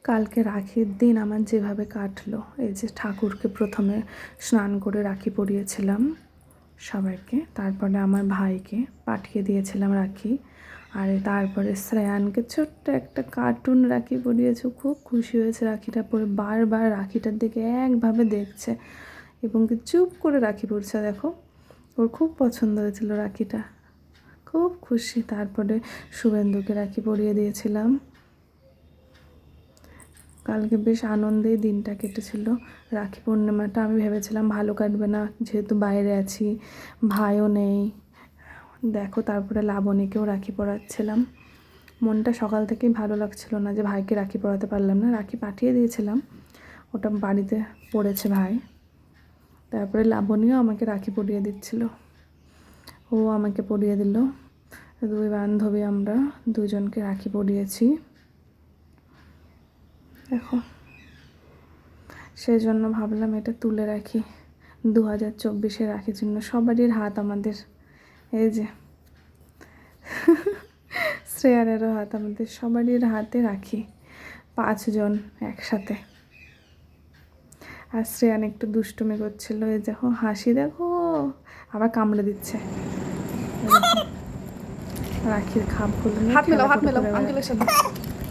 কালকে রাখির দিন আমার যেভাবে কাটলো, এই যে ঠাকুরকে প্রথমে স্নান করে রাখি পরিয়েছিলাম সবাইকে, তারপরে আমার ভাইকে পাঠিয়ে দিয়েছিলাম রাখি, আর তারপরে শ্রেয়ানকে ছোট্ট একটা কার্টুন রাখি পরিয়েছে। খুব খুশি হয়েছে রাখিটা পরে, বারবার রাখিটার দিকে একভাবে দেখছে এবং কি চুপ করে রাখি পরছে। দেখো, ওর খুব পছন্দ হয়েছিল রাখিটা, খুব খুশি। তারপরে শুভেন্দুকে রাখি পরিয়ে দিয়েছিলাম। কালকে বেশ আনন্দেই দিনটা কেটেছিল। রাখি পূর্ণিমাটা আমি ভেবেছিলাম ভালো কাটবে না, যেহেতু বাইরে আছি, ভাইও নেই। দেখো, তারপরে লাবণীকেও রাখি পরাচ্ছিলাম। মনটা সকাল থেকেই ভালো লাগছিল না যে ভাইকে রাখি পরাতে পারলাম না। রাখি পাঠিয়ে দিয়েছিলাম, ওটা বাড়িতে পড়েছে ভাই। তারপরে লাবণীও আমাকে রাখি পরিয়ে দিচ্ছিল, ও আমাকে পরিয়ে দিল। দুই বান্ধবী আমরা দুজনকে রাখি পরিয়েছি। দেখো, সেই জন্য ভাবলাম এটা তুলে রাখি 2024-এ রাখির জন্য। সবারই হাত আমাদের, এই যে শ্রেয়ারেরও হাত আমাদের, সবারই হাতে রাখি, 5 জন একসাথে। আর শ্রেয়ান একটু দুষ্টুমি করছিল, এই দেখো হাসি, দেখো আবার কামড়ে দিচ্ছে। রাখির খাপগুলো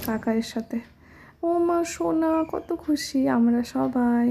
কাকায়ের সাথে। ও মা সোনা, কত খুশি আমরা সবাই।